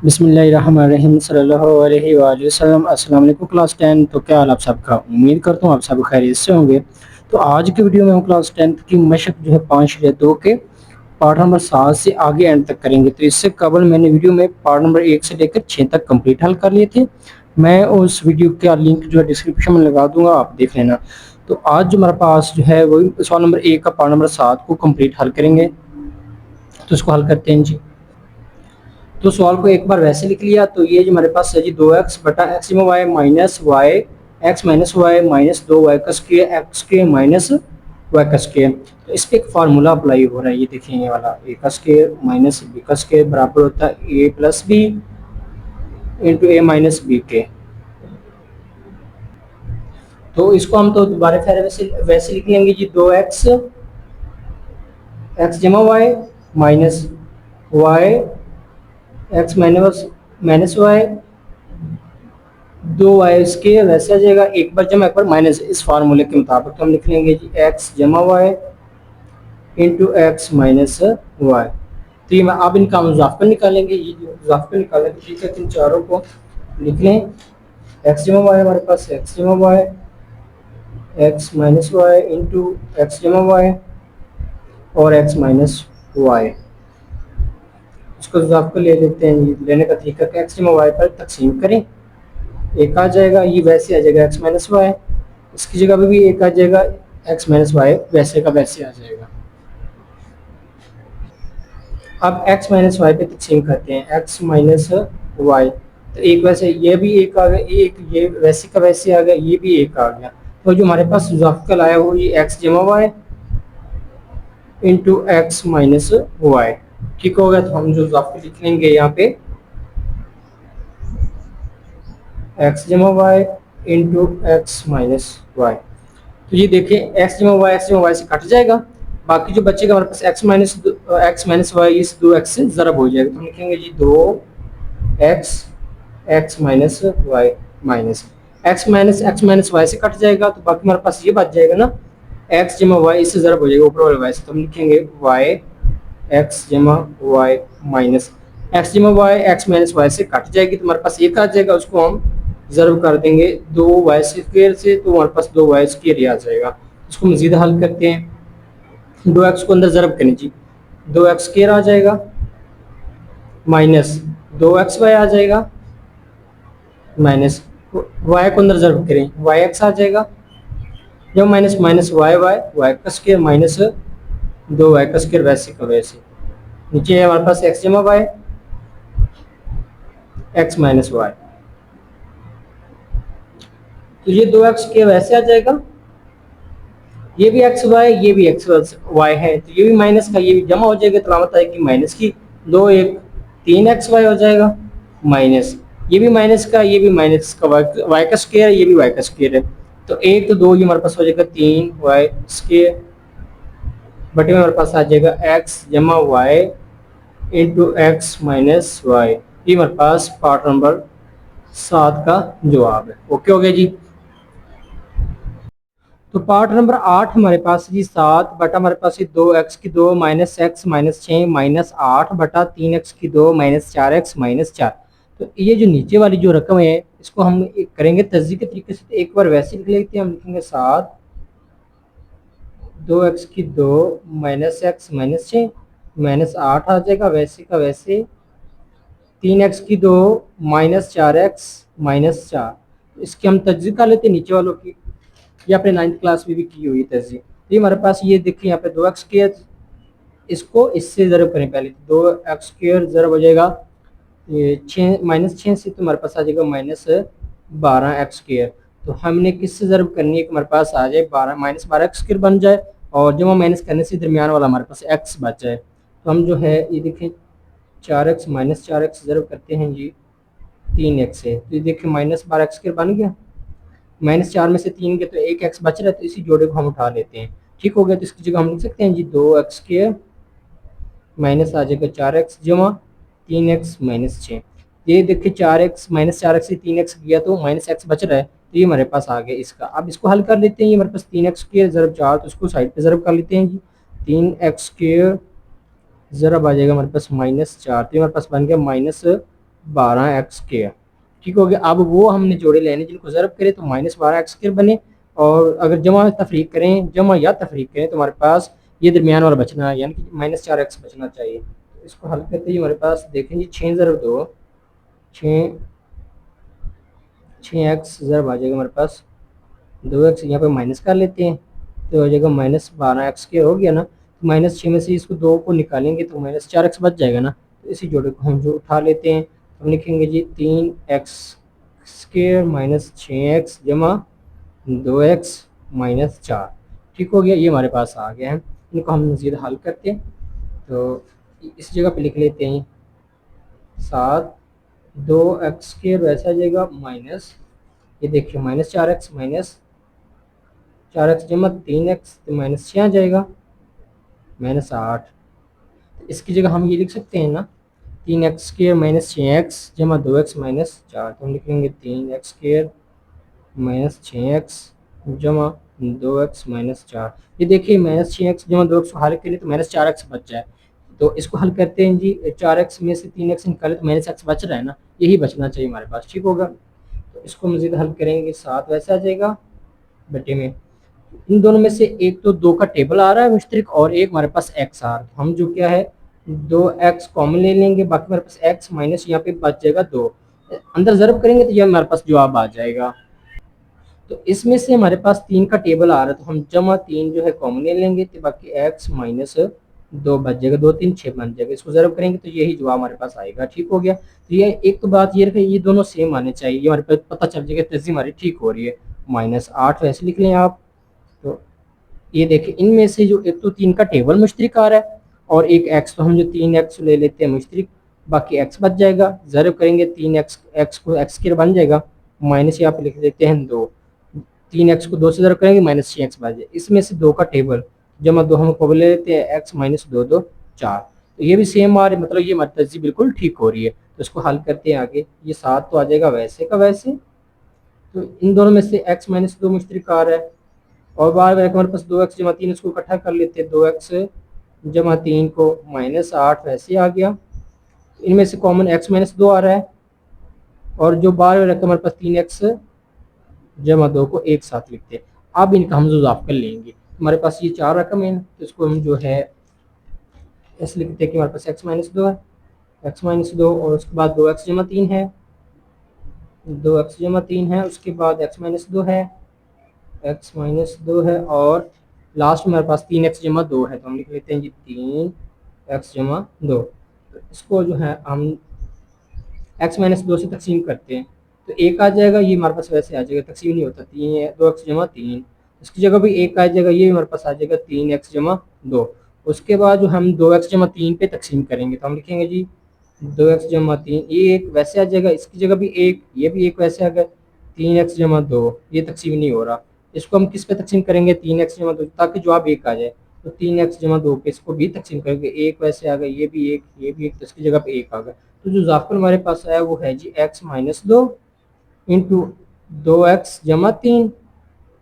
बिस्मिल्लाहिर्रहमानिर्रहीम सल्लल्लाहु अलैहि वसल्लम। अस्सलाम वालेकुम क्लास 10। तो क्या हाल आप सबका, उम्मीद करता हूँ आप सब खैरियत से होंगे। तो आज की वीडियो में हम क्लास 10 की मशक जो है 5-2 के पार्ट नंबर 7 से आगे एंड तक करेंगे। तो इससे कबल मैंने वीडियो में पार्ट नंबर 1 से लेकर 6 तक कंप्लीट हल कर लिए थे। मैं उस वीडियो का लिंक जो है डिस्क्रिप्शन में लगा दूंगा, आप देख लेना। तो आज जो हमारे पास जो है वही सवाल नंबर 1 का पार्ट नंबर 7 को कंप्लीट हल करेंगे। तो इसको हल करते हैं जी। तो सवाल को एक बार वैसे लिख लिया तो ये जो हमारे पास है जी 2x बटा x y minus y x minus y minus 2y का square x square minus y का स्क्वायर। तो इस पे एक फार्मूला अप्लाई हो रहा है, ये देखिए ये वाला ए का स्क्वायर माइनस बी का स्क्वायर बराबर होता है ए प्लस बी इंटू ए माइनस बी के। तो इसको हम तो दोबारा फिर वैसे लिख लेंगे जी 2x एक्स जमा y minus y x minus y 2y इसके वैसे आ जाएगा, एक बार जमा एक बार माइनस। इस फार्मूले के मुताबिक तो हम लिख लेंगे जी x जमा y into x minus y. तो ये अब इनका हम मुजाफा निकालेंगे, ये जो मुजाफा निकालेंगे ठीक है। इन चारों को लिख लें। x जमा वाई हमारे पास x जमा y x minus y into x जमा वाई और x माइनस वाई। इसको मुजाफा ले लेते हैं, ये लेने का तरीका कि x जमा वाई पर तकसीम करें, एक आ जाएगा, ये वैसे आ जाएगा एक्स माइनस वाई, इसकी जगह पे भी एक आ जाएगा एक्स माइनस वाई वैसे का वैसे आ जाएगा। अब एक्स माइनस वाई पे तकसीम करते हैं, एक्स माइनस वाई तो एक वैसे ये भी एक आ गया, एक ये वैसे का वैसे आ गया, ये भी एक आ गया। तो जो हमारे पास मुजाफा आया वो ये एक्स जमा y into x minus y ठीक हो गया। तो हम जो मुजाफा लिख लेंगे यहाँ पे एक्स जमा y into x minus y. तो ये देखिए एक्स जमा वाई से कट जाएगा, बाकी जो बचेगा हमारे पास एक्स माइनस वाई इस 2x से ज़रब हो जाएगा। तो हम लिखेंगे जी 2x x minus y minus x minus y से कट जाएगा, तो बाकी हमारे पास ये बच जाएगा ना एक्स जमा वाई, इससे ज़रब हो जाएगा ऊपर वाले वाई से। तो हम लिखेंगे वाई एक्स जमा वाई माइनस एक्स जमा वाई एक्स माइनस वाई से कट जाएगी, तो हमारे पास एक आ जाएगा, उसको हम ज़रब कर देंगे 2y स्क्वायर से, तो हमारे पास 2y स्क्वायर आ जाएगा। इसको मजीद हल करते हैं, 2x को अंदर ज़रब करें जी, 2x स्क्वायर आ जाएगा माइनस 2xy आ जाएगा माइनस y को अंदर ज़रब करें yx आ जाएगा, जब माइनस माइनस y का स्क्वायर माइनस 2y का स्क्वायर वैसे का वैसे। नीचे है हमारे पास x जमा वाई एक्स माइनस वाई, तो ये 2x के वैसे आ जाएगा, ये भी एक्स वाई ये भी एक्स वाई है, तो ये भी माइनस का ये भी जमा हो जाएगा, तो अलामत आएगी माइनस की, 2 1 3 एक्स वाई हो जाएगा माइनस, ये भी माइनस का ये भी माइनस का वाई का स्क्वायर ये भी वाई का स्क्वायर है, तो 1 तो 2 ये हमारे पास हो जाएगा 3 वाई स्क्वायर बटे में हमारे पास आ जाएगा एक्स जमा y into x minus y. ये हमारे पास पार्ट नंबर 7 का जवाब है। ओके हो गया जी। तो पार्ट नंबर 8 हमारे पास जी 7 बटा हमारे पास ये 2x की 2 माइनस एक्स माइनस 6 माइनस 8 बटा 3x की 2 माइनस 4x माइनस 4। तो ये जो नीचे वाली जो रकम है इसको हम करेंगे तस्दीक के तरीके से, तो एक बार वैसे लिख लेते हैं, हम लिखेंगे 7 2x की 2 माइनस एक्स माइनस 6 माइनस 8 आ जाएगा वैसे का वैसे, 3x की 2 माइनस 4x माइनस 4। इसकी हम तस्दीक कर लेते हैं नीचे वालों की, ये अपने 9th क्लास में भी की हुई तस्दीक। ये हमारे पास ये देखिए यहाँ पे 2x स्क्वायर, इसको इससे ज़रब करें पहले, 2x स्क्वायर ज़रब हो जाएगा ये 6 माइनस 6 से, तो हमारे पास आ जाएगा माइनस 12x स्क्वायर। तो हमने किससे ज़रब करनी है कि हमारे पास आ जाए 12 माइनस 12x स्क्वायर बन जाए, और जब हम माइनस करने से दरमियान वाला हमारे पास x बच जाए। तो हम जो है ये देखें 4x माइनस 4x ज़रब करते हैं जी 3x से, तो ये देखिए माइनस 12x स्क्वायर बन गया, माइनस 4 में से 3 के तो एक एक्स बच रहा है, तो इसी जोड़े को हम उठा लेते हैं ठीक हो गया। तो इसकी जगह हम लिख सकते हैं जी 2x स्क्वायर माइनस आ जाएगा 4x जमा 3x माइनस 6। ये देखिए 4x माइनस 4x से 3x गया तो माइनस x बच रहा है, तो ये हमारे पास आ गया इसका। अब इसको हल कर लेते हैं, ये हमारे पास 3x स्क्वायर ज़रब 4, तो इसको साइड पे ज़रब कर लेते हैं जी, 3x स्क्वायर ज़रब आ जाएगा हमारे पास माइनस 4, तो हमारे पास बन गया माइनस 12x²। ठीक हो गया। अब वो हमने जोड़े लेने जिनको ज़रब करें तो -12x² बने, और अगर जमा तफरीक करें, जमा या तफरीक करें तो हमारे पास ये दरमियान वाला बचना है, यानी कि -4x बचना चाहिए। तो इसको हल करते ही हमारे पास देखें जी, 6 ज़रब 2, 6x ज़रब आ जाएगा हमारे पास 2x, यहाँ पे माइनस कर लेते हैं तो हो जाएगा -12x² हो गया ना। तो -6 में से इसको 2 को निकालेंगे तो -4x बच जाएगा ना। तो इसी जोड़े को हम जो उठा लेते हैं, हम लिखेंगे जी 3x² -6x जमा 2x -4। ठीक हो गया, ये हमारे पास आ गया है। इनको हम मज़ीद हल करते हैं तो इस जगह पे लिख लेते हैं 7, 2x² वैसा आ जाएगा माइनस, ये देखिए -4x जमा 3x तो -6 आ जाएगा -8। तो इसकी जगह हम ये लिख सकते हैं ना, 3x² -6x जमा 2x -4। तो हम लिख लेंगे 3x² -6x जमा 2x -4। ये देखिए -6x जमा 2x को हल करें तो -4x बच जाए। तो इसको हल करते हैं जी, 4x में से 3x निकाले तो -x बच रहा है ना, यही बचना चाहिए हमारे पास। ठीक होगा, तो इसको मज़ीद हल करेंगे 7 वैसे आ जाएगा बटे में, इन दोनों में से एक तो 2 का टेबल आ रहा है मुश्तरक, और एक हमारे पास x आ रहा है। हम जो क्या है 2x कॉमन ले लेंगे, बाकी हमारे पास x माइनस यहाँ पे बच जाएगा 2, अंदर ज़रब करेंगे तो ये हमारे पास जवाब आ जाएगा। तो इसमें से हमारे पास 3 का टेबल आ रहा है तो हम जमा 3 जो है कॉमन ले लेंगे, तो बाकी x माइनस 2 बच जाएगा, 2 3 6 बन जाएगा। इसको ज़रब करेंगे तो यही जवाब हमारे पास आएगा। ठीक हो गया। तो ये एक तो बात ये रखे, ये दोनों सेम आने चाहिए, ये हमारे पास पता चल जाएगा तस्वीर हमारी ठीक हो रही है। -8 वैसे लिख लें आप। तो ये देखिए इनमें से जो एक तो 3 का टेबल मुश्तरक आ रहा है और एक x, तो हम जो 3x ले लेते हैं मुश्तरक, बाकी x बच जाएगा। ज़रब करेंगे 3x, x को x² बन जाएगा, माइनस यहाँ पे लिख देते हैं 2, 3x को 2 से ज़रब करेंगे -6x बच जाए। इसमें से 2 का टेबल जमा 2 हम को ले लेते हैं, x - 2 2 4। तो ये भी सेम आ रही, मतलब ये हमारी तस्वीर बिल्कुल ठीक हो रही है। तो इसको हल करते हैं आगे, ये 7 तो आ जाएगा वैसे का वैसे। तो इन दोनों में से x - 2 मुश्तरक आ रहा है, और बार बार हमारे पास 2x जमा 3, इसको इकट्ठा कर लेते हैं, 2x जमा 3 को -8 वैसे आ गया। इनमें से कॉमन x - 2 आ रहा है, और जो बार बार हमारे पास 3x जमा 2 को एक साथ लिखते हैं। अब इनका हम जुज़ाफ कर लेंगे, हमारे पास ये 4 रकम है, तो इसको हम जो है ऐसे लिखते हैं कि हमारे पास x - 2 है, x - 2, और उसके बाद 2x जमा 3 है, 2x जमा 3 है, उसके बाद x - 2 है, x - 2 है, और लास्ट में हमारे पास 3x जमा 2 है। तो हम लिख लेते हैं जी 3x जमा 2। तो इसको जो है हम x - 2 से तकसीम करते हैं तो एक आ जाएगा, ये हमारे पास वैसे आ जाएगा, तकसीम नहीं होता, 2x जमा 3, इसकी जगह भी एक आ जाएगा, ये हमारे पास आ जाएगा 3x जमा 2। उसके बाद जो हम 2x जमा 3 पे तकसीम करेंगे तो हम लिखेंगे जी 2x जमा 3, ये एक वैसे आ जाएगा, इसकी जगह भी एक, ये भी एक वैसे आ गया, 3x जमा 2, ये तकसीम नहीं हो रहा। इसको हम किस पे तकसीम करेंगे, 3x जमा 2, ताकि जवाब एक आ जाए। तो 3x जमा 2 पे इसको भी तकसीम करेंगे, एक वैसे आ गया, ये भी एक, ये भी एक, तो इसकी जगह पे एक आ गया। तो जो जाफर हमारे पास आया वो है जी x - 2 इंटू 2x जमा 3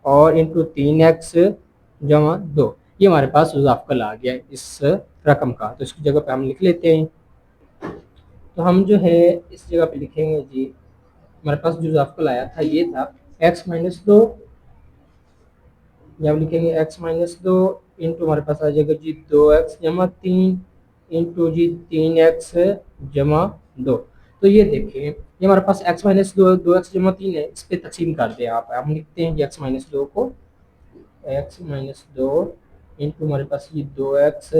और इंटू 3x जमा 2। ये हमारे पास जाफकल आ गया इस रकम का। तो इसकी जगह पे हम लिख लेते हैं, तो हम जो है इस जगह पे लिखेंगे जी, हमारे पास जो जाफकल आया था ये था x - 2, जब लिखेंगे x - 2 इंटू हमारे पास आ जाएगा जी 2x जमा 3 इंटू जी 3x जमा 2। तो ये देखिए ये हमारे पास x - 2, 2x जमा 3 है, इस पे तकसीम कर दे आप। हम लिखते हैं x - 2 को, x - 2 इंटू हमारे पास ये 2x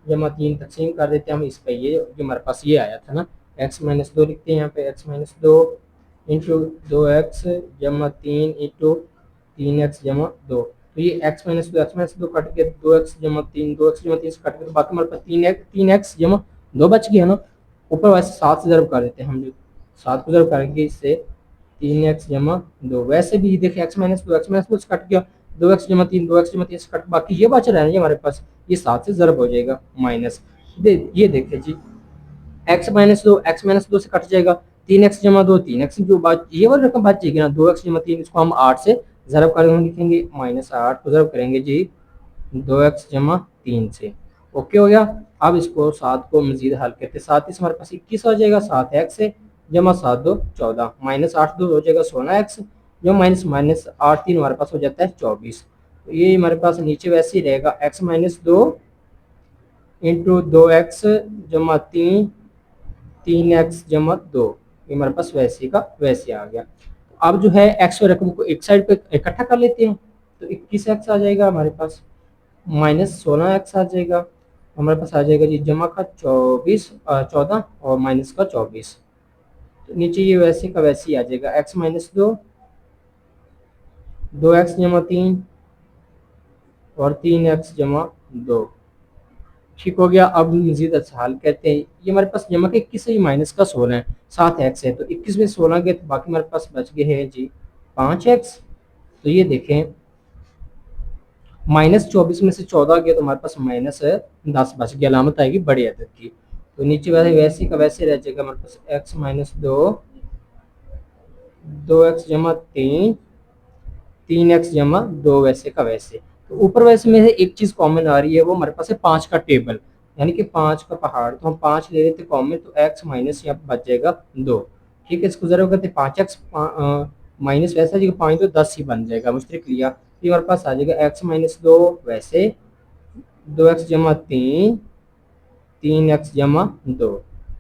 जमा 3 तकसीम कर देते हैं हम इस पे, ये जो हमारे पास ये आया था ना, x - 2 लिखते हैं यहाँ पे, x - 2 इंटू 2x जमा 3 इंटू 3x जमा 2। तो ये x - 2 कट के 2x जमा 3, 2x जमा 3 से कट के, तो बाकी हमारे पास 3x जमा 2 बच गया ना। ऊपर वैसे 7 से ज़रब कर देते हैं हम, जो 7 को ज़रब करेंगे इससे 3x जमा 2, वैसे भी देखिए x - 2 से कट गया, 2x जमा 3, 2x जमा 3 से कट, बाकी ये बच रहा है ना हमारे पास, ये 7 से ज़रब हो जाएगा माइनस। ये देखिए जी x - 2 से कट जाएगा, 3x जमा 2, 3x जो बात ये वाली रकम बच जाएगी ना, 2x जमा 3, इसको हम 8 से ज़रब करेंगे, लिखेंगे -8 को ज़रब करेंगे जी 2x जमा 3 से। ओके हो गया। अब इसको 7 को मजीद हल करते, 7 से हमारे पास 21 आ जाएगा, 7x से जमा 7 2 14, -8 2 हो जाएगा 16x, जो माइनस माइनस 8 3 हमारे पास हो जाता है 24। तो ये हमारे पास नीचे वैसे ही रहेगा, x-2 इंटू 2x जमा 3 3x जमा 2, ये हमारे पास वैसे का वैसे आ गया। अब जो है x और रकम को एक साइड पे इकट्ठा कर लेते हैं, तो 21x आ जाएगा हमारे पास, -16x आ जाएगा हमारे पास, आ जाएगा जी जमा का 14 और माइनस का 24। तो नीचे ये वैसे का वैसे ही आ जाएगा, x-2 2x जमा 3 और 3x जमा 2। ठीक हो गया। अब मजीद अच्छा हल कहते हैं, ये हमारे पास जमा के 21 है, माइनस का 16 है, 7x है, तो 21 में 16 गए तो बाकी हमारे पास बच गए हैं जी 5x। तो ये देखें, -24 में से 14 गया तो हमारे पास -10 बच गया, अलामत आएगी बड़ी अदद की। तो नीचे वैसे का वैसे रह जाएगा हमारे पास, x-2 2x जमा 3 3x जमा 2 वैसे का वैसे। तो ऊपर वैसे में से एक चीज कॉमन आ रही है, वो हमारे पास है 5 का टेबल, यानी कि 5 का पहाड़, तो हम 5 ले लेते कॉमन, तो x माइनस यहाँ बच जाएगा 2। ठीक है, इसको जरा करते 5x माइनस वैसा जी 5 तो 10 ही बन जाएगा, मुश्तरक लिया तो हमारे पास आ जाएगा x-2 वैसे 2x जमा 3 3x जमा 2।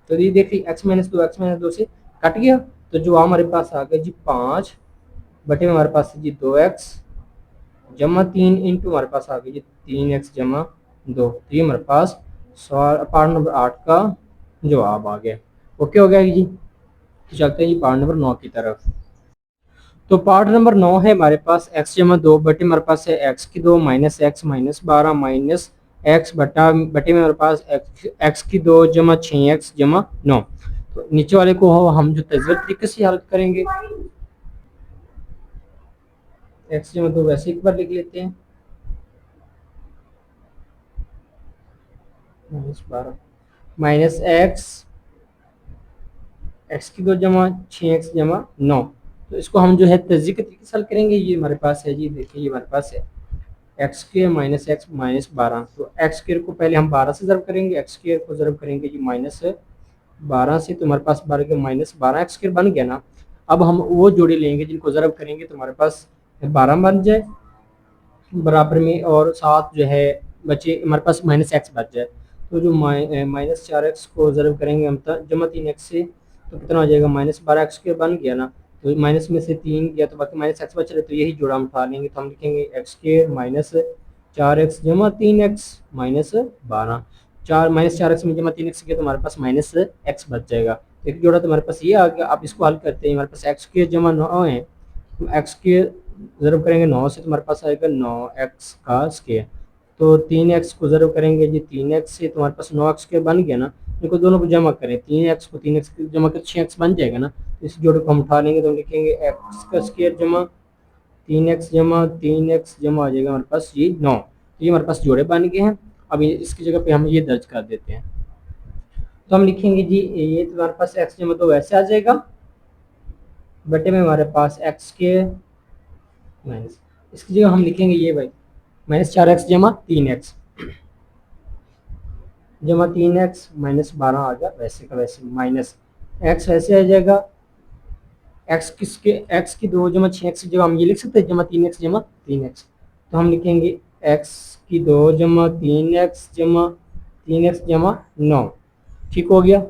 तो ये देखिए x-2 से कट गया, तो जो हमारे पास आ गया जी 5 बटे में हमारे पास है जी 2x जमा 3 इंटू हमारे पास आ गया जी 3x जमा 2। तो ये हमारे पास पार्ट नंबर 8 का जवाब आ गया। ओके हो गया जी। तो चलते हैं जी पार्ट नंबर 9 की तरफ। तो पार्ट नंबर 9 है हमारे पास, x जमा 2 बटे हमारे पास है x की 2 minus x minus 12 minus x बटे में हमारे पास x की 2 जमा 6x जमा 9। तो नीचे वाले को हम जो तजवीर तरीके से हल करेंगे, x जमा 2 वैसे एक बार लिख लेते हैं, -12 माइनस x की 2 जमा 6x जमा 9। तो इसको हम जो है तजवीर के तरीके से हल करेंगे। ये हमारे पास है जी, देखिए ये हमारे पास है x square minus x minus 12, तो एक्स स्क्र को पहले हम 12 से ज़रब करेंगे, एक्स स्क्र को ज़रब करेंगे जी -12 से, तो हमारे पास -12 एक्स स्क्र बन गया ना। अब हम वो जोड़ी लेंगे जिनको ज़रब करेंगे तो हमारे पास 12 बन जाए बराबर में, और साथ जो है बचे हमारे पास -x बच जाए। तो जो -4x को ज़रब करेंगे हम जमा 3x से, तो कितना हो जाएगा -12x बन गया ना। तो माइनस में से 3 गया तो बाकी -x बच रहा है, तो यही जोड़ा हम उठा लेंगे, तो हम लिखेंगे x² -4x जमा 3x -12। 4 में जमा 3x गया तो हमारे पास -x बच जाएगा। एक जोड़ा तो हमारे पास ये आ गया। आप इसको हल करते हैं, हमारे पास x² जमा 9 है, तो x² ज़रब करेंगे 9 से, तो हमारे पास आएगा 9x का स्क्वायर। तो 3x को ज़रब करेंगे जी 3x से, तो हमारे पास 9x स्क्वायर बन गया ना। इनको दोनों को जमा करें, 3x को 3x जमा कर 6x बन जाएगा ना। तो इस जोड़े को हम उठा लेंगे, तो हम लिखेंगे x का स्क्वायर जमा 3x जमा 3x जमा आ जाएगा हमारे पास ये 9। तो ये हमारे पास जोड़े बन गए हैं। अब इसकी जगह पे हम ये दर्ज कर देते हैं, तो हम लिखेंगे जी ये तो हमारे पास x जमा 2 वैसे आ जाएगा, बटे में हमारे पास x के माइनस, इसकी जगह हम लिखेंगे ये भाई -4x जमा 3x जमा 3x -12 आ गया वैसे का वैसे, माइनस x वैसे आ जाएगा, x की 2 जमा 6x की जगह हम ये लिख सकते हैं जमा 3x जमा 3x। तो हम लिखेंगे x की 2 जमा 3x जमा 3x जमा 9। ठीक हो गया।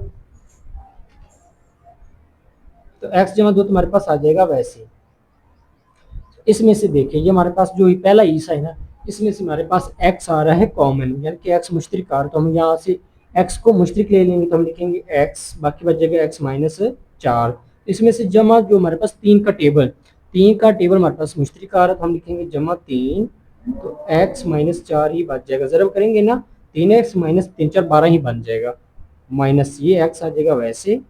तो x जमा 2 तो हमारे पास आ जाएगा वैसे। इसमें से देखिए ये हमारे पास जो पहला हिस्सा है ना, इसमें से हमारे पास x आ रहा है कॉमन, यानी कि x मुश्तरिक आ रहा है, तो हम यहाँ से x को मुश्तरिक ले लेंगे, तो हम लिखेंगे x, बाकी बच जाएगा x -4। इसमें से जमा जो हमारे पास 3 का टेबल हमारे पास मुश्तरिक आ रहा है, तो हम लिखेंगे जमा 3, तो x -4 ही बच जाएगा, ज़रब करेंगे ना 3x -3 4 12 ही बन जाएगा, माइनस ये x आ जाएगा वैसे।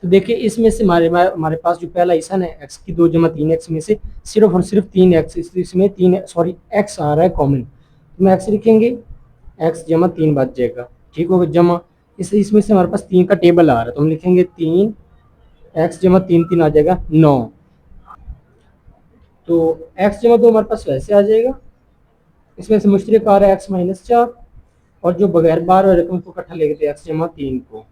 तो देखिए इसमें से हमारे पास जो पहला हिस्सा है एक्स की 2 जमा 3x में से सिर्फ और सिर्फ 3x, इसमें 3 सॉरी x आ रहा है कॉमन, तो हम x लिखेंगे, x जमा 3 बच जाएगा। ठीक होगा, जमा इसमें से हमारे पास 3 का टेबल आ रहा है, तो हम लिखेंगे 3x जमा 3 3 आ जाएगा 9। तो x जमा 2 हमारे पास वैसे आ जाएगा, इसमें से मुश्तरक आ रहा है x -4, और जो बगैर बार और रकम को इकट्ठा ले गए थे x जमा 3 को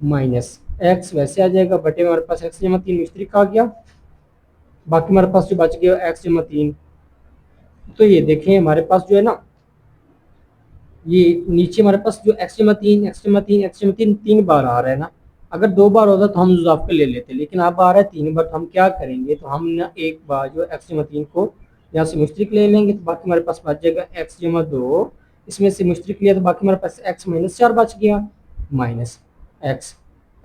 माइनस, एक्स वैसे आ जाएगा, बटे में हमारे पास एक्स जमा 3 मुश्तरिक आ गया, बाकी हमारे पास जो बच गया एक्स जमा 3। तो ये देखें हमारे पास जो है ना, ये नीचे हमारे पास जो एक्स जमा 3 एक्स जमा 3 एक्स जमा 3 3 बार आ रहा है ना। अगर 2 बार होता तो हम मुजाफकर ले लेते, लेकिन अब आ रहा है 3 बार, तो हम क्या करेंगे, तो हम ना एक बार जो एक्स जमा 3 को यहाँ से मुश्तरिक ले लेंगे, तो बाकी हमारे पास बच जाएगा एक्स जमा 2। इसमें से मुश्तरिक लिया तो बाकी हमारे पास एक्स माइनस 4 बच गया, माइनस एक्स।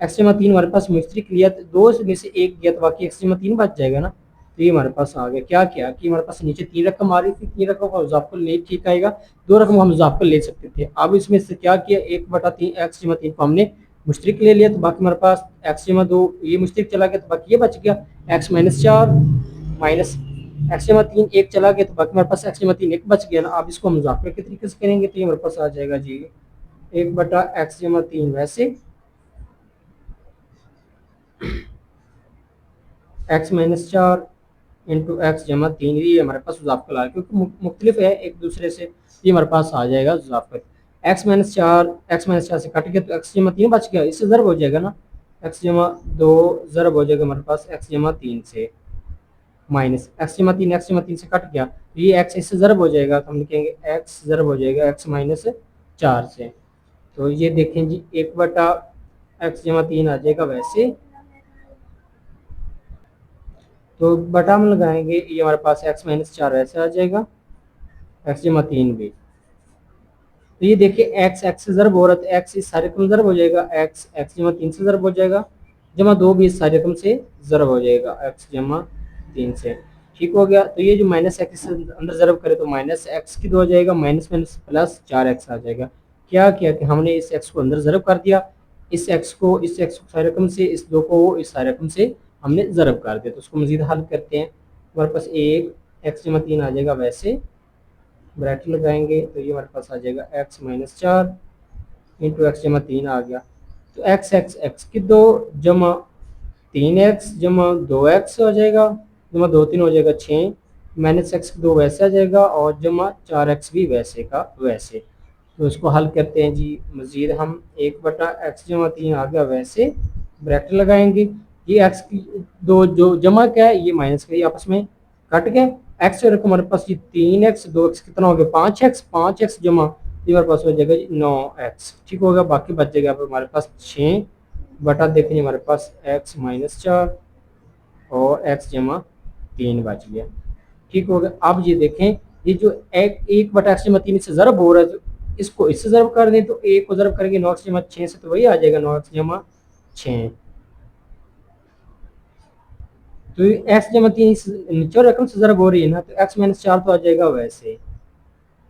एक्स जमा 3 हमारे पास मुश्तरिक लिया तो 2 में से 1 गया, तो बाकी एक्स जमा 3 बच जाएगा ना। तो ये हमारे पास आ गया। क्या किया कि हमारे पास नीचे 3 रकम आ रही थी, 3 रकम का मुजाफकर नहीं ठीक आएगा, 2 रकम हम मुजाफकर ले सकते थे। अब इसमें से क्या किया, 1/3 एक्स जमा 3 को हमने मुश्तरिक ले लिया, तो बाकी हमारे पास एक्स जमा 2 ये मुश्तरिक चला गया, तो बाकी ये बच गया एक्स माइनस 4 माइनस एक्स जमा 3 1 चला गया, तो बाकी हमारे पास एक्स जमा 3 1 बच गया ना। अब इसको हम मुजाफकर के तरीके से करेंगे, तो ये हमारे पास आ जाएगा जी 1/x जमा 3 वैसे एक्स माइनस 4 इंटू एक्स जमा 3, ये हमारे पास मुजाफकर आ, क्योंकि मुख्तलिफ है एक दूसरे से, ये हमारे पास आ जाएगा मुजाफकर। एक्स माइनस 4 से कट गया, तो एक्स जमा 3 बच गया, इससे ज़रब हो जाएगा ना, एक्स जमा 2 ज़रब हो जाएगा हमारे पास एक्स जमा 3 से, माइनस एक्स जमा 3 से कट गया, तो ये एक्स इससे ज़रब हो जाएगा, तो हम लिखेंगे एक्स ज़रब हो जाएगा एक्स माइनस 4 से। तो ये देखें जी 1/x जमा 3 आ जाएगा वैसे, तो बटा में लगाएंगे, ये हमारे पास एक्स माइनस 4 वैसे आ जाएगा, एक्स जमा 3 भी। तो ये देखिए एक्स एक्स से ज़रब हो रहा है, तो एक्स इस सारे रकम ज़रब हो जाएगा, एक्स एक्स जमा 3 से ज़रब हो जाएगा, जमा 2 भी इस सारे रकम से ज़रब हो जाएगा एक्स जमा 3 से। ठीक हो गया। तो ये जो माइनस एक्स अंदर ज़रब करे तो माइनस एक्स की 2 हो जाएगा, माइनस माइनस प्लस 4x आ जाएगा। क्या किया कि हमने इस एक्स को अंदर ज़रब कर दिया, इस एक्स को सारे रकम से, इस 2 को इस सारे रकम से हमने ज़रब कर दिया। तो उसको मज़ीद हल करते हैं, हमारे पास एक एक्स जमा 3 आ जाएगा वैसे, ब्रैकेट लगाएंगे, तो ये हमारे पास आ जाएगा एक्स माइनस 4 इंटू एक्स जमा 3 आ गया। तो एक्स एक्स एक्स की 2 जमा 3x जमा 2x हो जाएगा, जमा 2 3 हो जाएगा 6, माइनस एक्स की 2 वैसे आ जाएगा, और जमा 4x भी वैसे का वैसे। तो इसको हल करते हैं जी मज़ीद हम, 1/x जमा 3 आ गया वैसे, ब्रैकेट लगाएंगे, ये x की 2 जो जमा क्या है, ये माइनस का, ये आपस में कट गए, एक्स रकम हमारे पास ये 3x 2x कितना हो गया 5x जमा, ये हमारे पास हो जाएगा 9x। ठीक हो गया। बाकी बच जाएगा हमारे पास 6 बटा, देखेंगे हमारे पास x माइनस 4 और x जमा 3 बच गया। ठीक हो गया। अब ये देखें, ये जो 1/x जमा 3 इससे ज़रब हो रहा है, तो इसको इससे ज़रब कर दें, तो 1 को ज़रब करेंगे 9x जमा 6 से, तो वही आ जाएगा 9x जमा 6। तो एक्स जमा 3 नीचे रकम से ज़रब हो रही है ना, तो x माइनस 4 तो आ जाएगा वैसे।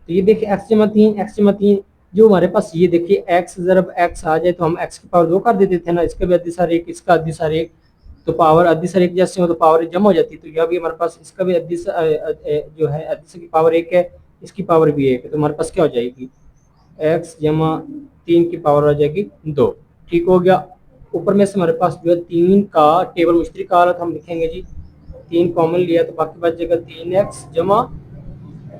तो ये देखिए एक्स जमा 3 जो हमारे पास, ये देखिए एक्स ज़रब एक्स आ जाए तो हम एक्स की पावर 2 कर देते थे ना, इसका भी अद्दी सार 1 इसका अद्दी सार 1, तो पावर अद्दी सार 1 जैसे हो तो पावर जमा हो जाती है। तो यह भी हमारे पास इसका भी अद्दी जो है अद्दी सार की पावर 1 है, इसकी पावर भी 1 है, तो हमारे पास क्या हो जाएगी एक्स जमा 3 की पावर हो जाएगी 2। ठीक हो गया। ऊपर में से हमारे पास जो है 3 का टेबल मुश्तरिक आ रहा था, हम लिखेंगे जी 3 कॉमन लिया, तो बाकी बच जाएगा 3x जमा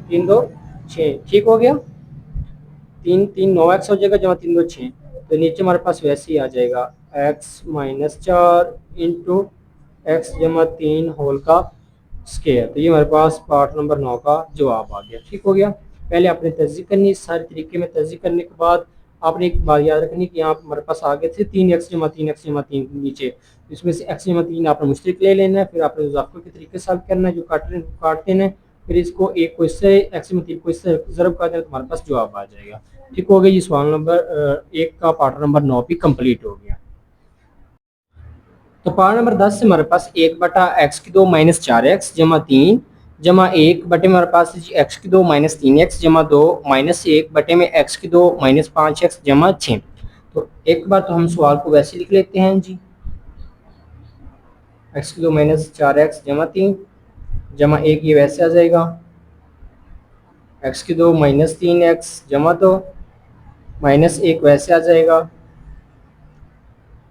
3 2 6। ठीक हो गया। 3 3 9x हो जाएगा, जमा 3 2 6, तो नीचे हमारे पास वैसे ही आ जाएगा x माइनस 4 इंटू एक्स जमा 3 होल का स्केयर। तो ये हमारे पास पार्ट नंबर 9 का जवाब आ गया। ठीक हो गया। पहले आपने तस्दीक करनी, इस सारे तरीके में तस्दीक करने के बाद आपने एक बात याद रखनी कि यहाँ हमारे पास आ गए थे 3x जमा 3 एक्स जमा 3 नीचे, इसमें से एक्स जमा 3 आपने मुश्तरिक ले लेना है, फिर आपने मुज़ाफ़र के तरीके से हल करना है, जो काटते हैं, फिर इसको एक को इससे एक्स जमा 3 को इससे ज़रब कर देना, तो हमारे पास जवाब आ जाएगा। ठीक हो गया। ये सवाल नंबर 1 का पार्ट नंबर 9 भी कंप्लीट हो गया। तो पार्ट नंबर 10 से हमारे पास 1/x की 2 माइनस 4x जमा 3 जमा 1 बटे में हमारे पास x की 2 माइनस 3x जमा 2 माइनस 1 बटे में x की 2 माइनस 5x जमा 6। तो एक बार तो हम सवाल को वैसे लिख लेते हैं जी, x की 2 माइनस 4x जमा 3 जमा 1 ये वैसे आ जाएगा, x की 2 माइनस 3x जमा 2 माइनस 1 वैसे आ जाएगा,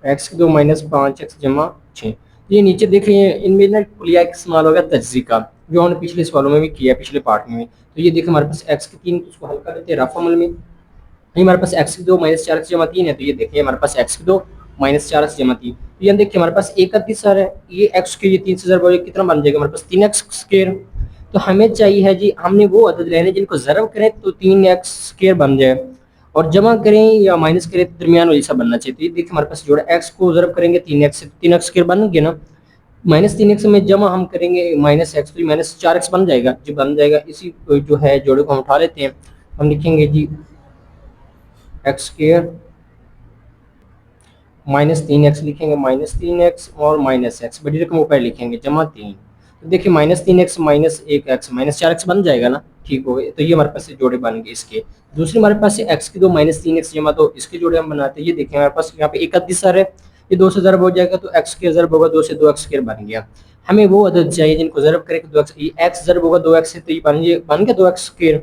एक्स की 2 माइनस 5x जमा 6। ये नीचे देख रही है, इनमें ना कुलिया एक इस्तेमाल हो गया तज्जी का, जो हमने पिछले सवालों में भी किया, पिछले पार्ट में। तो ये देखिए हमारे पास x की 3, उसको हल कर देते हैं रफ अमल में। ये हमारे पास x की 2 माइनस 4x जमा 3 है, तो ये देखिए हमारे पास x की 2 -4x जमा 3। तो ये देखिए हमारे पास 1 है, ये x के ये 3 से ज़रब कितना बन जाएगा हमारे पास 3x स्क्वायर। तो हमें चाहिए है जी, हमने वो अदद लेने जिनको ज़रब करें तो 3x स्क्वायर बन जाए, और जमा करें या माइनस करें तो दरमियान वाली सा बनना चाहिए। तो ये देखिए हमारे पास जोड़ा x को ज़रब करेंगे 3x से, 3x स्क्वायर बन गया ना, -3x में जमा हम करेंगे -x, तो -4x बन जाएगा जी, बन जाएगा। इसी जो है जोड़े को हम उठा लेते हैं, हम लिखेंगे जी x स्क्वायर -3x लिखेंगे, -3x और -x बड़ी रकम ऊपर लिखेंगे जमा 3। तो देखिए -3x -1x -4x बन जाएगा ना, ठीक हो गए। तो ये हमारे पास से जोड़े बन गए इसके। दूसरे हमारे पास से x की दो -3x जमा 2, इसके जोड़े हम बनाते हैं। ये देखिए हमारे पास यहाँ पे 1 है, ये 2 से ज़रब हो जाएगा तो x के ज़रब होगा 2 से, 2x स्क्वायर बन गया। हमें वो अदद चाहिए जिनको ज़रब करें 2x, ये x ज़रब होगा 2x से, तो ये बन गया 2x स्क्वायर।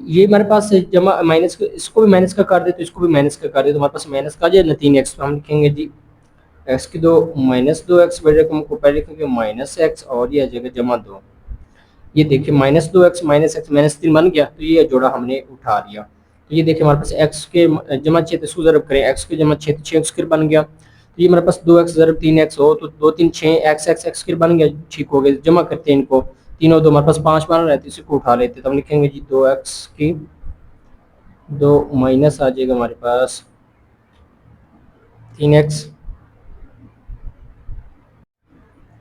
ये हमारे पास जमा माइनस, इसको भी माइनस का कर दे तो इसको भी माइनस का कर दे, तो हमारे पास माइनस का जाए ना 3x। तो हम लिखेंगे जी x की दो -2x बड़े रकम को पहले लिखेंगे -x, और ये आ जाएगा जमा 2। ये देखिए -2x -x -3 बन गया, तो ये जोड़ा हमने उठा लिया। तो ये देखिए हमारे पास x के जमा 6, तो इसको ज़रब करें, x के जमा 6 6 स्क्वायर बन गया। तो ये हमारे पास 2x ज़रब 3x हो तो 2 3 6 x x स्क्वायर बन गया, ठीक हो गया। जमा करते हैं इनको, 3 और 2 हमारे पास 5 बन रहा है, तो इसी को उठा लेते हैं। तो हम लिखेंगे जी 2x की 2 माइनस आ जाएगा हमारे पास 3x,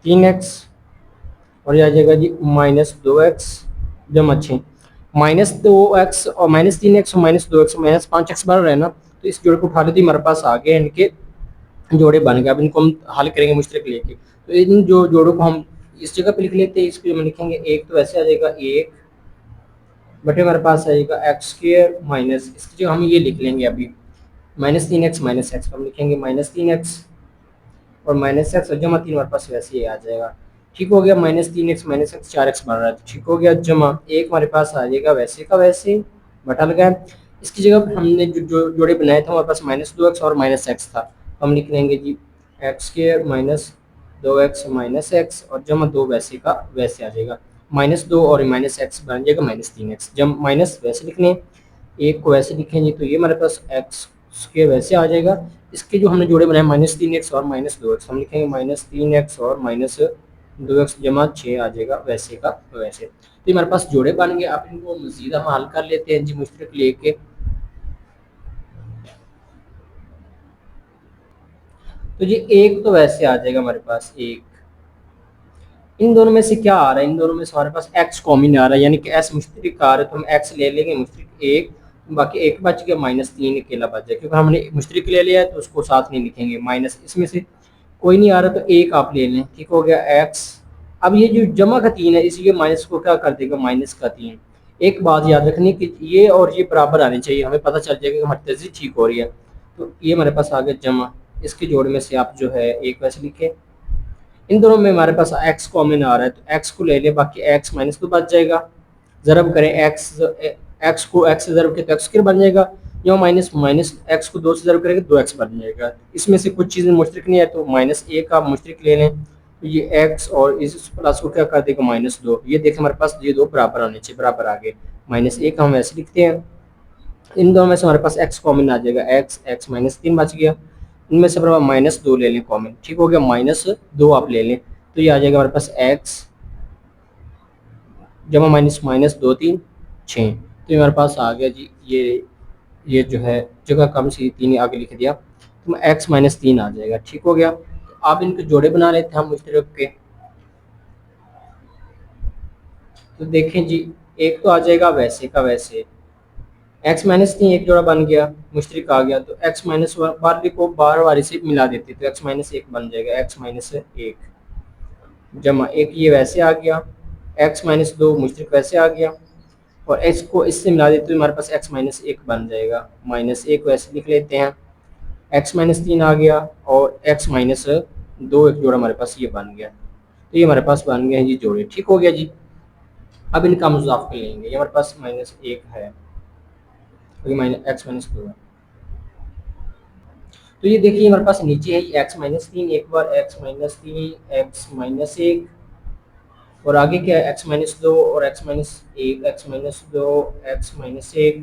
3x, और ये आ जाएगा जी -2x जमा 6, -2x और -3x और -2x -5x बढ़ रहा है ना, तो इस जोड़े को उठा लेते हमारे पास आ गए इनके जोड़े बन गए। अब इनको हम हल करेंगे मुश्तरक लेके, तो इन जो जोड़ों को हम इस जगह पे लिख लेते हैं। इसको हम लिखेंगे एक, तो ऐसे आ जाएगा 1 बटे हमारे पास आएगा x स्क्वायर माइनस, इसकी जगह हम ये लिख लेंगे अभी -3x -x, हम लिखेंगे -3x और -x और जमा 3 हमारे पास वैसे ही आ जाएगा, ठीक हो गया। -3x -x 4x बन रहा है, तो ठीक हो गया। जमा 1 हमारे पास आ जाएगा वैसे का वैसे बटा लगा। इसकी जगह पर हमने जो जोड़े बनाए थे हमारे पास -2x और -x था, हम लिख लेंगे जी x स्क्वायर -2x -x और जमा 2 वैसे का वैसे आ जाएगा। -2 और -x बन जाएगा -3x, जब माइनस वैसे लिखने, एक को वैसे लिखेंगे तो ये हमारे पास x स्क्वायर वैसे आ जाएगा। इसके जो हमने जोड़े बनाए -3x और -2x, हम लिखेंगे -3x और -2x जमा 6 आ जाएगा वैसे का वैसे। तो ये हमारे पास जोड़े बन गए। आप इनको मजीद हम हल कर लेते हैं जी मुश्तरक लेके। तो जी एक तो वैसे आ जाएगा हमारे पास एक, इन दोनों में से क्या आ रहा है, इन दोनों में से हमारे पास x कॉमन आ रहा है, यानी कि s मुश्तरक आ रहा है, तो हम x ले लेंगे मुश्तरक एक, बाकी एक बच गया -3 अकेला बच जाए, क्योंकि हमने मुश्तरक ले लिया है तो उसको साथ नहीं लिखेंगे। माइनस इसमें से कोई नहीं आ रहा तो एक आप ले लें, ठीक हो गया x। अब ये जो जमा का 3 है, इसलिए माइनस को क्या कर देगा -3। एक बात याद रखनी कि ये और ये बराबर आनी चाहिए, हमें पता चल जाएगा कि हमारी तस्वीर ठीक हो रही है। तो ये हमारे पास आ गया जमा, इसके जोड़ में से आप जो है एक वैसे लिखे। इन दोनों में हमारे पास x कॉमन आ रहा है, तो x को ले ले, बाकी x माइनस तो बच जाएगा। ज़रब करें x को x से ज़रब के तो x स्क्वायर बन जाएगा, या माइनस x को 2 से ज़रब करेंगे 2x बन जाएगा। इसमें से कुछ चीज़ें मुश्तरक नहीं है, तो -1 आप मुश्तरक ले लें, तो ये x और इस प्लस को क्या कर देगा -2। ये देखें हमारे पास ये दो बराबर आने चाहिए, बराबर आ गए। -1 हम ऐसे लिखते हैं, इन दोनों में से हमारे पास x कॉमन आ जाएगा, x -3 बच गया। इनमें से -2 ले लें कॉमन, ठीक हो गया। -2 आप ले लें, तो ये आ जाएगा हमारे पास x जमा -2 3 6, तो ये हमारे पास आ गया जी। ये जो है जगह कम सी 3 आगे लिख दिया, तो x -3 आ जाएगा, ठीक हो गया। तो आप इनके जोड़े बना लेते हैं हम मुश्तरक के। तो देखें जी, एक तो आ जाएगा वैसे का वैसे, x -3 एक जोड़ा बन गया, मुश्तरक आ गया, तो x बार को बार वारी से मिला देते, तो x -1 बन जाएगा, x -1 जमा एक, ये वैसे आ गया, x -2 मुश्तरक वैसे आ गया, और x को इससे मिला देते तो हमारे पास x -1 बन जाएगा, -1 वैसे लिख लेते हैं। x -3 आ गया और x -2 एक जोड़ा हमारे पास ये बन गया, तो ये हमारे पास बन गए हैं जी जोड़े, ठीक हो गया जी। अब इनका हम इजाफ कर लेंगे, ये हमारे पास -1 है, x -2 है। तो ये देखिए हमारे पास नीचे है x -3, एक बार x -3 x -1, और आगे क्या है x -2 और x -1 x -2 x -1,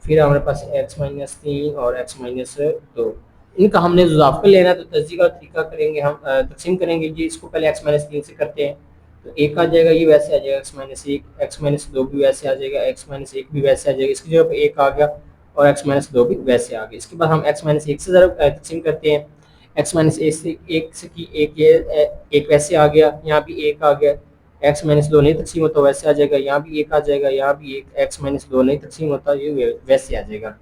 फिर हमारे पास x -3 और x -2। इनका हमने इजाफा लेना है तो तस्दीक का तरीका करेंगे, हम तकसीम करेंगे जी। इसको पहले एक्स माइनस 3 से करते हैं तो एक आ जाएगा, ये वैसे आ जाएगा एक्स माइनस 1, एक्स माइनस 2 भी वैसे आ जाएगा, एक्स माइनस 1 भी वैसे आ जाएगा, इसकी जगह पे एक आ गया और एक्स माइनस 2 भी वैसे आ गया। इसके बाद हम एक्स माइनस 1 से ज़रा तकसीम करते हैं, एक्स माइनस एक से की एक, ये एक वैसे आ गया, यहाँ भी एक आ गया। एक्स माइनस 2 नहीं तकसीम होता वैसे आ जाएगा, यहाँ भी एक आ जाएगा, यहाँ भी एक। एक्स माइनस 2 नहीं तकसीम होता, ये वैसे आ जाएगा।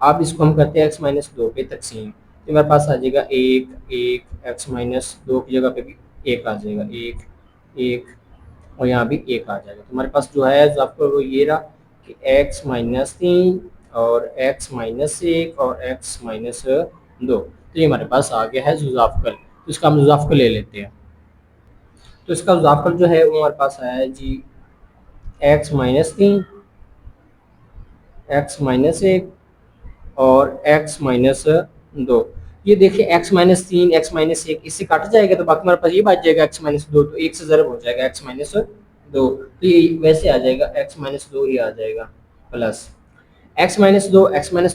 अब इसको हम करते हैं एक्स माइनस 2 पे तकसीम, तो हमारे पास आ जाएगा एक एक, एक्स माइनस 2 की जगह पे भी एक आ जाएगा, एक एक, और यहाँ भी एक आ जाएगा। तो हमारे पास जो है जो आपको वो ये रहा कि एक्स माइनस 3 और एक्स माइनस 1 और एक्स माइनस 2, तो ये हमारे पास आ गया है जुजाफकल। तो इसका हम जुजाफकल ले लेते हैं। तो इसका जुजाफकल जो है वो हमारे पास आया है जी एक्स माइनस 3, एक्स माइनस 1 और एक्स माइनस 2। ये देखिए एक्स माइनस 3, एक्स माइनस 1 इससे काट जाएगा तो बाकी हमारे पास ये बच जाएगा एक्स माइनस 2, तो एक से ज़रब हो जाएगा एक्स माइनस 2, तो ये वैसे आ जाएगा एक्स माइनस 2 ही आ जाएगा, प्लस एक्स माइनस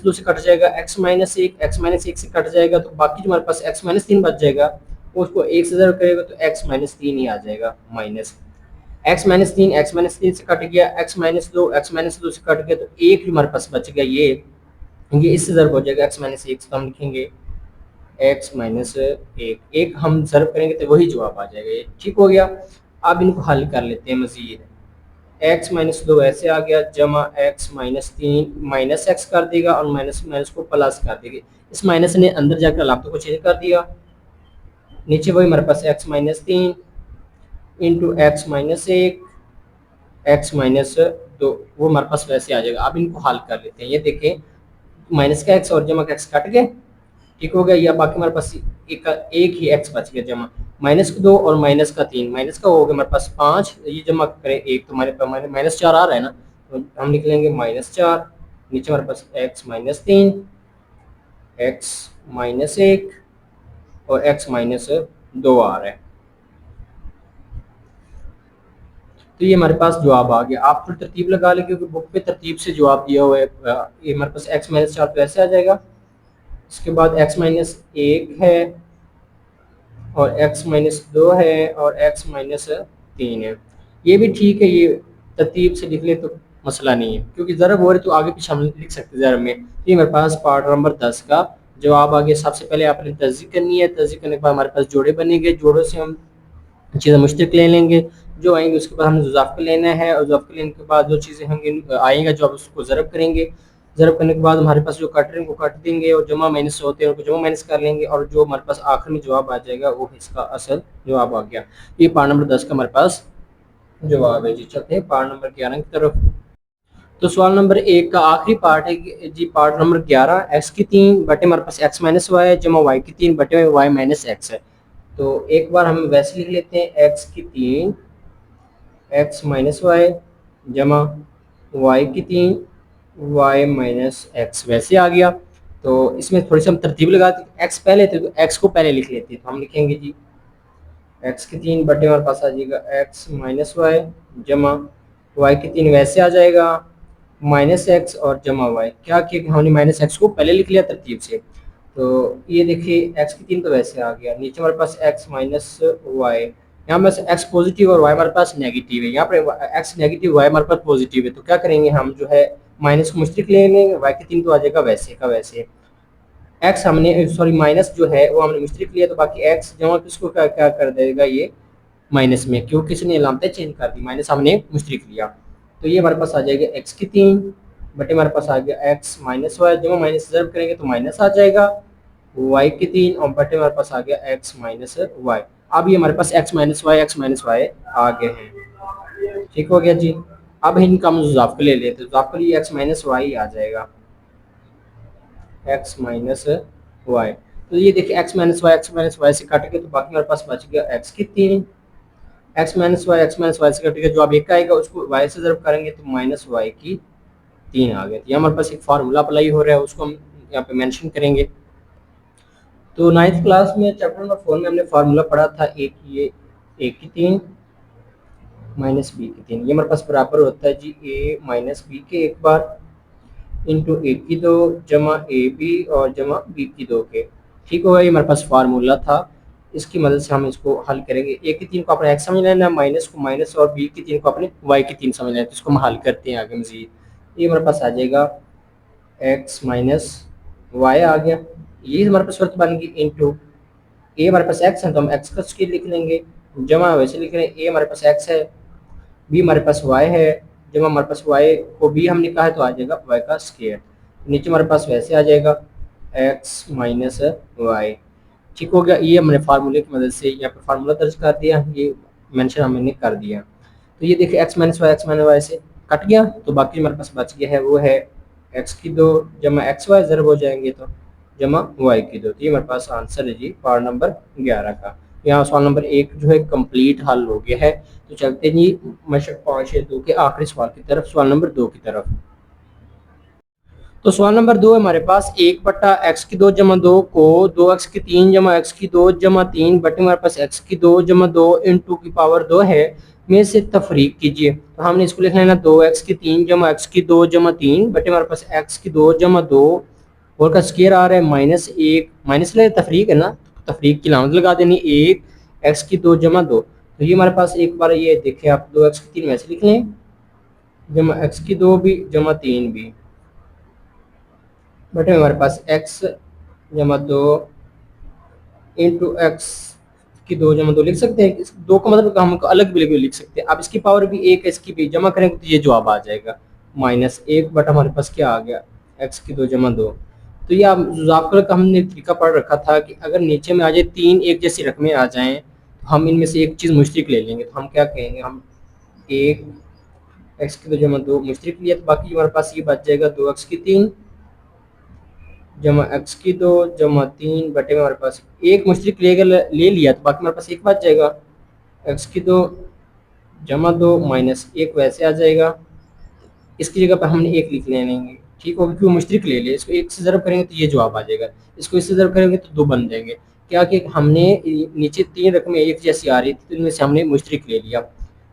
2 से कट जाएगा, एक्स माइनस 1, एक्स माइनस 1 से कट जाएगा तो बाकी जो हमारे पास एक्स माइनस 3 बच जाएगा, उसको एक से ज़रब करेगा तो एक्स माइनस 3 ही आ जाएगा, माइनस एक्स माइनस 3 से कट गया, एक्स माइनस 2 से कट गया, तो एक हमारे पास बच गया ये इससे ज़रब हो जाएगा एक्स माइनस 1, तो हम लिखेंगे एक्स माइनस 1, एक हम ज़रब करेंगे तो वही जवाब आ जाएगा, ये ठीक हो गया। अब इनको हल कर लेते हैं मज़ीद। एक्स माइनस 2 ऐसे आ गया, जमा एक्स माइनस 3 माइनस एक्स कर देगा और माइनस माइनस को प्लस कर देगा। इस माइनस ने अंदर जाकर अलामतों को चेंज कर दिया, नीचे वही हमारे पास x minus 3 into x minus 1, x minus 2, वो हमारे पास वैसे आ जाएगा। अब इनको हल कर लेते हैं। ये देखें माइनस का एक्स और जमा का एक्स कट गए, ठीक हो गया। या बाकी हमारे पास एक ही एक्स बच गया, जमा माइनस का 2 और माइनस का 3, माइनस का हो गया हमारे पास 5, ये जमा करें एक तो हमारे पास माइनस 4 आ रहा है ना, तो हम लिख लेंगे माइनस 4, नीचे हमारे पास एक्स माइनस 3, एक्स माइनस 1 और एक्स माइनस 2 आ रहा है। तो ये हमारे पास जवाब आ गया। आप फिर तरतीब लगा लें क्योंकि बुक पे तरतीब से जवाब दिया हुआ है। ये हमारे पास एक्स माइनस 4 तो ऐसे आ जाएगा, इसके बाद एक्स माइनस 1 है और एक्स माइनस 2 है और एक्स माइनस 3 है। ये भी ठीक है, ये तरतीब से लिख ले तो मसला नहीं है, क्योंकि ज़रब हो रही तो आगे पीछे हम लिख सकते हैं ज़रब में। ये मेरे पास पार्ट नंबर 10 का जवाब आ गया। सबसे पहले आपने तस्दीक करनी है, तस्दीक करने के बाद हमारे पास जोड़े बनेंगे, जोड़ों से हम चीज़ें मुश्तरक ले लेंगे जो आएंगे, उसके बाद हमें जुज़ाफ़ा लेना है और जुज़ाफ़ा लेने के बाद जो चीज़ें होंगी आएंगा जो आप उसको ज़रब करेंगे। ज़रब करने के बाद हमारे पास जो कट रहे हैं वो काट देंगे और जमा माइनस होते हैं उनको जमा माइनस कर लेंगे और जो हमारे पास आखिर में जवाब आ जाएगा वो इसका असल जवाब आ गया। ये पार्ट नंबर 10 का हमारे पास जवाब है जी। चलते हैं पार्ट नंबर 11 की तरफ। तो सवाल नंबर 1 का आखिरी पार्ट है जी, पार्ट नंबर 11, एक्स की 3 बटे हमारे पास एक्स माइनस वाई है जमा वाई की 3 बटे वाई माइनस एक्स है। तो एक बार हम वैसे लिख लेते हैं, एक्स की 3 एक्स माइनस वाई जमा वाई की 3 वाई माइनस एक्स वैसे आ गया। तो इसमें थोड़ी सी हम तरतीब लगाते हैं, एक्स पहले थे तो एक्स को पहले लिख लेते हैं, तो हम लिखेंगे जी एक्स की 3 बटे हमारे पास आ जाएगा एक्स माइनस वाई जमा वाई की 3 वैसे आ जाएगा माइनस एक्स और जमा वाई। क्या किया कि हमने माइनस एक्स को पहले लिख लिया तरतीब से। तो ये देखिए एक्स की 3 तो वैसे आ गया, नीचे हमारे पास एक्स माइनस वाई, यहाँ पर एक्स पॉजिटिव और वाई हमारे पास नेगेटिव है, यहाँ पर एक्स नेगेटिव वाई हमारे पास पॉजिटिव है। तो क्या करेंगे हम जो है माइनस को मुश्तरक ले लेंगे, वाई की 3 तो आ जाएगा वैसे का वैसे। एक्स हमने सॉरी माइनस जो है वो हमने मुश्तरक लिया, तो बाकी एक्स जमा किसको क्या क्या कर देगा ये माइनस में, क्योंकि इसने अलामतें चेंज कर दी, माइनस हमने मुश्तरक लिया। तो ये हमारे पास आ जाएगा एक्स की 3 बटे हमारे पास आ गया एक्स माइनस वाई, जब हम माइनस ज़रब करेंगे तो माइनस आ जाएगा वाई की 3 और बटे हमारे पास आ गया एक्स माइनस वाई। अब ये हमारे पास एक्स माइनस वाई आ गए हैं, ठीक हो गया जी। अब इनका हम ज़ाफ़ा ले लेते हैं, ज़ाफ़ा लिए एक्स माइनस वाई आ जाएगा, एक्स माइनस वाई। तो ये देखिए एक्स माइनस वाई से काट के तो बाकी हमारे पास बच गया एक्स की 3, एक्स माइनस वाई से कट के जो अब एक आएगा उसको वाई से ज़रब करेंगे तो माइनस वाई की 3 आ गए। तो हमारे पास एक फार्मूला अप्लाई हो रहा है, उसको हम यहाँ पे मेंशन करेंगे। तो 9th क्लास में चैप्टर नंबर 4 में हमने फार्मूला पढ़ा था ए की 3 माइनस बी की 3, ये हमारे पास बराबर होता है जी ए माइनस बी के एक बार इंटू ए की 2 जमा ए बी और जमा बी की 2 के। ठीक होगा। ये हमारे पास फार्मूला था, इसकी मदद से हम इसको हल करेंगे। ए की 3 को अपने एक्स समझ लेना, माइनस को माइनस, और बी की 3 को अपने वाई की 3 समझ लेना। तो इसको हम हल करते हैं आगे मजीद। ये हमारे पास आ जाएगा एक्स माइनस वाई आ गया, ये हमारे पास सूरत बन गई इंटू ए हमारे पास एक्स है तो हम एक्स का स्क्वायर लिख लेंगे, जमा वैसे लिख रहे हैं ए हमारे पास एक्स है, बी हमारे पास वाई है, जब हमारे पास वाई को बी हमने कहा है तो आ जाएगा वाई का स्क्वायर। नीचे हमारे पास वैसे आ जाएगा एक्स माइनस वाई। ठीक हो गया। ये हमने फार्मूले की मदद से यहाँ पे फार्मूला दर्ज कर दिया, ये मेंशन हमने कर दिया। तो ये देखिए एक्स माइनस वाई से कट गया, तो बाकी हमारे पास बच गया है वो है एक्स की 2 जमा एक्स वाई ज़रब हो जाएंगे तो जमा वाई की 2। तो ये हमारे पास आंसर है जी पार्ट नंबर 11 का। यहाँ सवाल नंबर 1 जो है कंप्लीट हल हो गया है। तो चलते हैं जी मशक 5/2 के आखिरी सवाल की तरफ, सवाल नंबर 2 की तरफ। तो सवाल नंबर 2 है हमारे पास 1/x² जमा 2 को 2x³ जमा x² जमा 3 बटे हमारे पास x² जमा 2 इंटू की पावर 2 है में से तफरीक कीजिए। तो हमने इसको लिख लेना 2x³ जमा x² जमा 3 बटे हमारे पास x² जमा 2 और का स्क्वायर आ रहा है -1, माइनस ले तफरीक है ना, तफरीक की लामत लगा देनी 1x² जमा 2। तो ये हमारे पास एक बार ये देखें आप 2x³ वैसे लिख लें जमा x² भी जमा 3 भी बटे हमारे पास x जमा 2 इंटू एक्स की 2 जमा 2 लिख सकते हैं। इस 2 का मतलब हम अलग भी लिख सकते हैं। अब इसकी पावर भी 1 है, इसकी भी जमा करेंगे तो ये जवाब आ जाएगा -1 बटा हमारे पास क्या आ गया x की 2 जमा 2। तो ये आप जुजाफर का हमने तरीका पढ़ रखा था कि अगर नीचे में आ जाए 3 एक जैसी रकमें आ जाएं तो हम इनमें से एक चीज़ मुश्तरक ले लेंगे। तो हम क्या कहेंगे, हम 1 x की 2 जमा 2 मुश्तरक लिया तो बाकी हमारे पास ये बच जाएगा 2x³ जमा x² जमा 3 बटे में हमारे पास एक मुश्तरक ले लिया तो बाकी हमारे पास एक बच जाएगा x² जमा 2 -1 वैसे आ जाएगा। इसकी जगह पर हमने एक लिख लेंगे, ठीक होगा, क्यों मुश्तरक ले लिया। इसको एक से ज़रब करेंगे तो ये जवाब आ जाएगा, इसको इससे ज़रब करेंगे तो 2 बन जाएंगे। क्या कि हमने नीचे 3 रकमें एक जैसी आ रही थी तो इनमें से हमने मुश्तरक ले लिया।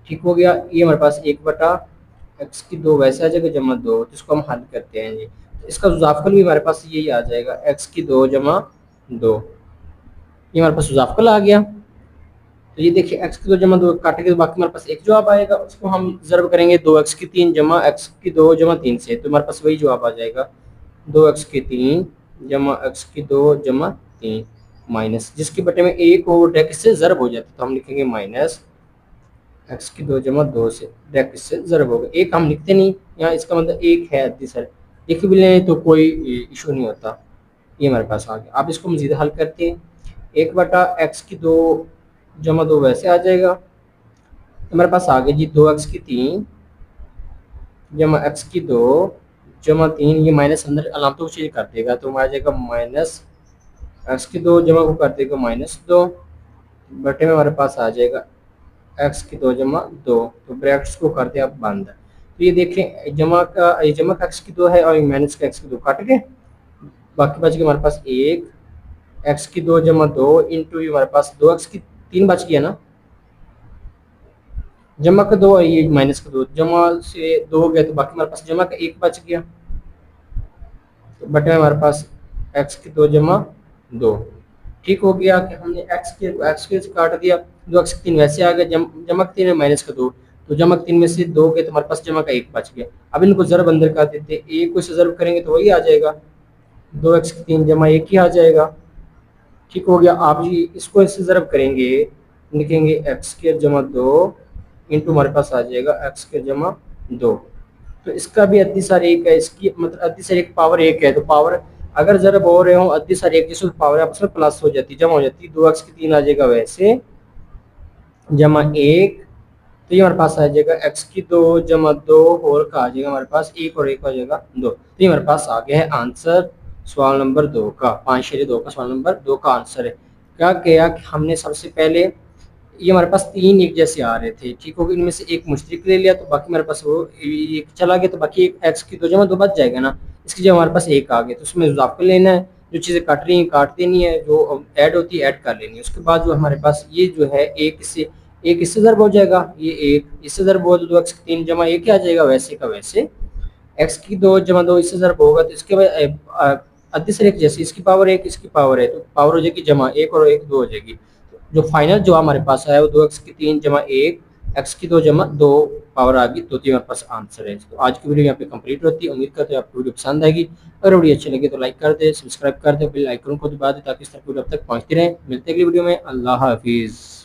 ठीक हो गया। ये हमारे पास 1/x² वैसे आ जाएगा जमा 2, जिसको हम हल करते हैं जी। इसका जुजाफकल भी हमारे पास यही आ जाएगा x² जमा 2। ये हमारे पास जुजाफकल आ गया। तो ये देखिए x² जमा 2 काटेंगे तो बाकी हमारे पास एक जवाब आएगा, उसको हम ज़रब करेंगे 2x³ जमा x² जमा 3 से, तो हमारे पास वही जवाब आ जाएगा 2x³ जमा x² जमा 3 माइनस जिसके बटे में एक हो डायरेक्ट से ज़रब हो जाता है तो हम लिखेंगे -x² जमा 2 से डायरेक्ट से ज़रब होगा। एक हम लिखते नहीं यहाँ, इसका मतलब एक है अद्दी सर लिख भी लें तो कोई इशू नहीं होता। ये हमारे पास आ गया। आप इसको मज़ीद हल करते हैं 1/x² जमा 2 वैसे आ जाएगा। हमारे पास आ गया जी 2x³ जमा x² जमा 3, ये माइनस अंदर अलामतों को चेंज कर देगा तो आ जाएगा -x² जमा को कर देगा -2 बटे में हमारे पास आ जाएगा x² जमा 2, तो ब्रैकेट्स को कर दिया बंद। तो ये देखें जमा का x² है और माइनस का x² काट के बाकी बच गया हमारे पास 1 x² जमा 2 इंटू हमारे पास 2x³ बच गया ना, जमा का 2 ये माइनस का 2 जमा से 2 गया तो बाकी हमारे पास जमा का 1 बच गया तो बटे में हमारे पास x² जमा 2। ठीक हो गया कि हमने x² से काट दिया, 2x³ वैसे आ गया, जमा का 3 है माइनस का 2 तो जमा का 3 में से 2 गए तो हमारे पास जमा का 1 बच गया। अब इनको ज़रब अंदर कर देते, 1 को इससे ज़रब करेंगे तो वही आ जाएगा 2x³ जमा 1 ही आ जाएगा। ठीक हो गया। आप जी इसको इससे ज़रब करेंगे, लिखेंगे x² जमा 2 इंटू हमारे पास आ जाएगा x² जमा 2। तो इसका भी अद्दी सार 1 है, इसकी मतलब अद्दी सार 1 पावर 1 है तो पावर अगर ज़रब हो रहे हो अद्दी सार 1 जिसमें पावर आपस में प्लस हो जाती जमा हो जाती, 2x³ आ जाएगा वैसे जमा 1, तो ये हमारे पास आ जाएगा x² जमा 2 और का आ जाएगा हमारे पास 1 और 1 आ जाएगा 2। तो ये हमारे पास आ गया है आंसर सवाल नंबर 2 का, 5/2 का सवाल नंबर 2 का आंसर है। क्या किया कि हमने सबसे पहले ये हमारे पास 3 एक जैसे आ रहे थे, ठीक हो गया, इनमें से एक मुश्तरक ले लिया तो बाकी हमारे पास वो एक चला गया तो बाकी एक x² जमा 2 बच जाएगा ना, इसकी जगह हमारे पास एक आ गया तो उसमें इजाफा लेना है, जो चीज़ें कट रही हैं काट देनी है, जो ऐड होती है ऐड कर लेनी है। उसके बाद जो हमारे पास ये जो है एक इससे ज़रब हो जाएगा, ये एक इससे ज़रब हो तो 2x³ जमा 1 आ जाएगा वैसे का वैसे, x² जमा 2 इससे ज़रब होगा तो इसके बाद अद्दी सर एक जैसी, इसकी पावर एक, इसकी पावर है, तो पावर हो जाएगी जमा, एक और एक 2 हो जाएगी। जो फाइनल जो हमारे पास आया वो 2x की 3 जमा 1 x की 2 जमा 2 पावर आ गई, तो ये हमारे पास आंसर है। तो आज की वीडियो यहाँ पे कंप्लीट होती है। उम्मीद करते हैं आपको वीडियो पसंद आएगी। अगर वीडियो अच्छी लगे तो लाइक कर दे, सब्सक्राइब कर दे, बेल आइकन को दबा दे ताकि इस तरह वीडियो अब तक पहुंचती रहे। मिलते हैं अगली वीडियो में। अल्लाह हाफिज़।